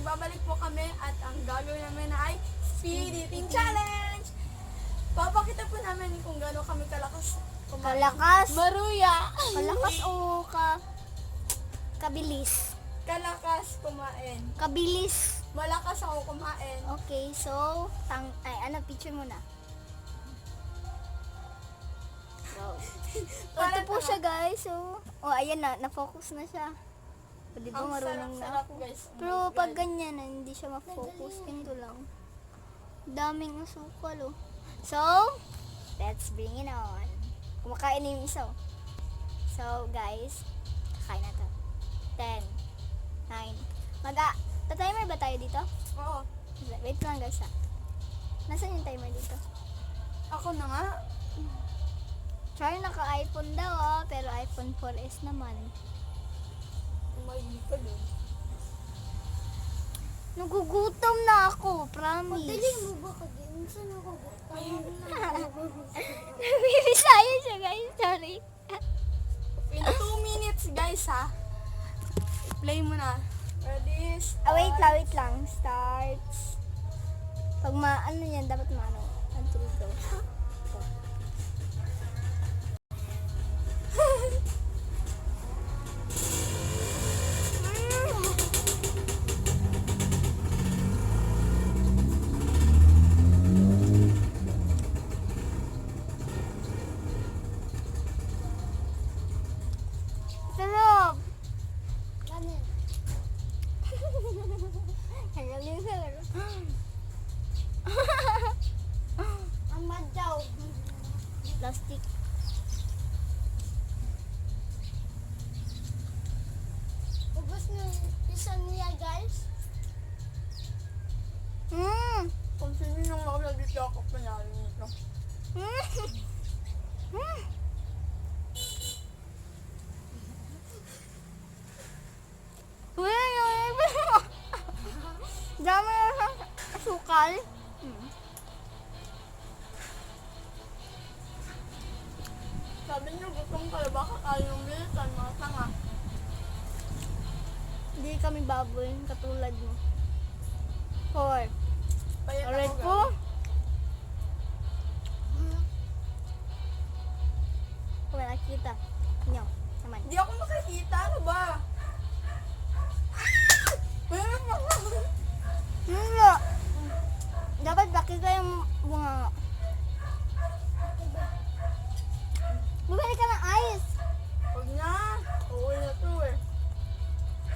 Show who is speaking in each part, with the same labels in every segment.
Speaker 1: nagbabalik po kami at ang gagawin namin ay speed eating challenge! Papakita po namin kung gaano kami kalakas kumain.
Speaker 2: Kalakas?
Speaker 1: Maruya!
Speaker 2: Kalakas o kabilis?
Speaker 1: Kalakas kumain.
Speaker 2: Kabilis.
Speaker 1: Malakas ako kumain.
Speaker 2: Okay, so, picture mo na. Go. Ito po siya, guys. So, ayan na, na-focus na siya. O, di ba
Speaker 1: Ang
Speaker 2: marunong na
Speaker 1: sarap,
Speaker 2: ako?
Speaker 1: guys.
Speaker 2: Pero pag ganyan na, hindi siya ma-focus. Ganito lang. Daming asukal, oh. So, let's bring it on. Kumakain na yung isa, oh. So, guys, kakain na to. 10, 9. Ta-timer ba tayo dito?
Speaker 1: Oo.
Speaker 2: Wait lang, guys, ha. Nasaan yung timer dito?
Speaker 1: Ako na nga.
Speaker 2: Try naka-iPhone daw, oh. Pero iPhone 4S naman.
Speaker 1: Umayi ka dun.
Speaker 2: Nagugutom na ako, promise.
Speaker 3: Dali mo ba ka din? Saan ako
Speaker 2: Nabibisaya siya, guys. Sorry.
Speaker 1: In 2 minutes, guys, ha? Play mo na. Ready? Start.
Speaker 2: Wait lang. Starts. Pag ano yan, dapat maano. Until go. Go. Sarap!
Speaker 3: Ganun.
Speaker 2: Ang galing sa laro.
Speaker 3: Ang madyaw.
Speaker 2: Plastic.
Speaker 3: Ubus na isa niya, guys.
Speaker 1: Kung sino yung makalagit ako panalo nito.
Speaker 2: Dami na asukal.
Speaker 1: Sabi niyo, gustong kayo ba kakain ng bilisan, mga tanga?
Speaker 2: Hindi kami baboy, katulad mo. 4.
Speaker 1: Payat
Speaker 2: Alright
Speaker 1: ako,
Speaker 2: po.
Speaker 1: guys.
Speaker 2: Kung nakikita nyo naman.
Speaker 1: Hindi ako makikita, ano ba? Meron ako.
Speaker 2: Nga. Dapat nakita yung bunga. Bumili ka ng ice.
Speaker 1: Huwag na. Uuwi na to eh.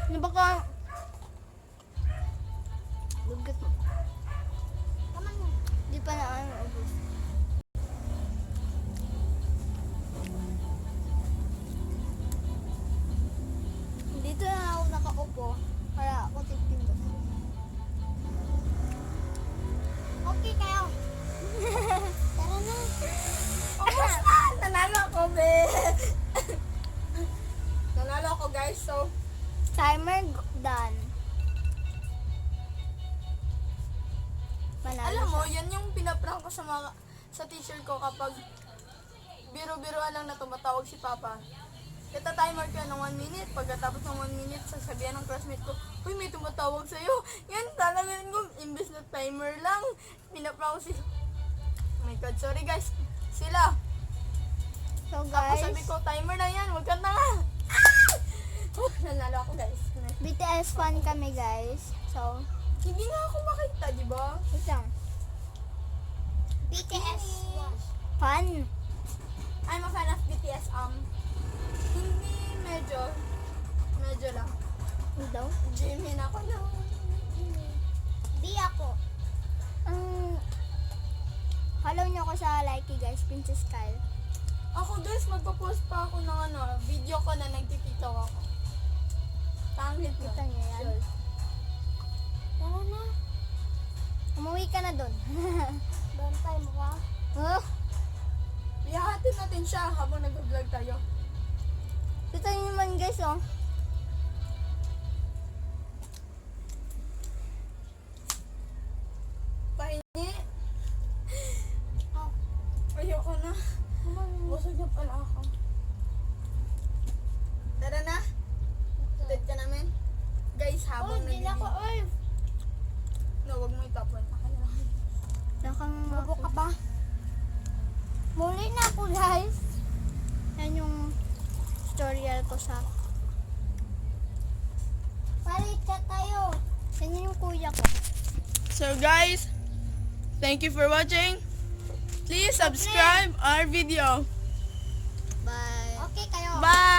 Speaker 2: Ano ba ka? Lugat mo.
Speaker 3: Kaman mo.
Speaker 2: Di pa na ano. Ubus. Dito na ako nakaupo para ako tigpindot.
Speaker 3: Okay kayo. Tara na.
Speaker 1: Almost na! Nanalo ako, be! Nanalo ako, guys. So,
Speaker 2: Timer done. Manalo
Speaker 1: alam mo,
Speaker 2: siya.
Speaker 1: yan yung pinaprank ko sa teacher ko kapag biro-biroan lang na tumatawag si Papa. Kita timer ko yan ng 1 minute. Pagkatapos ng 1 minute, sasabihan ng classmate ko, uy, may tumatawag sa'yo. Yan, talagang ko, imbes na timer lang. Pinaprank ko si... Oh my God, sorry guys. Sila.
Speaker 2: So
Speaker 1: Tapos
Speaker 2: guys,
Speaker 1: sabi ko, timer na yan, huwag ka na nga. Nanalo ako, guys.
Speaker 2: BTS fan kami guys. So,
Speaker 1: Hindi nga ako makita, di ba?
Speaker 2: wait lang.
Speaker 3: BTS.
Speaker 2: Fan.
Speaker 1: I'm a fan of BTS. Hindi medyo lang.
Speaker 2: Ano daw?
Speaker 1: Jimin ako na.
Speaker 3: Di ako.
Speaker 2: Follow nyo ako sa Likey guys, Princess Kyle.
Speaker 1: Ako guys, magpo-post pa ako ng video ko na nagtitikaw ako. Pangit ko.
Speaker 2: Kita nyo yan?
Speaker 1: Sure.
Speaker 3: Tara na.
Speaker 2: Umuwi ka na dun.
Speaker 3: Bantay mo ka.
Speaker 2: Oh,
Speaker 1: Ihahatid natin siya habang nag-vlog tayo.
Speaker 2: kita nyo naman guys oh.
Speaker 1: Pahingi.
Speaker 3: Oh.
Speaker 1: Ayoko na. Busog na pala ako. Tara na. Tutod ka namin. Guys, habang
Speaker 3: Uy, di na ako. Uy. ba? Muli na po guys.
Speaker 2: Yan yung tutorial ko sa...
Speaker 3: Palit ka tayo.
Speaker 2: Yan yung kuya ko.
Speaker 1: So guys, thank you for watching. Please subscribe our video.
Speaker 2: Bye.
Speaker 3: Okay kayo.
Speaker 1: Bye!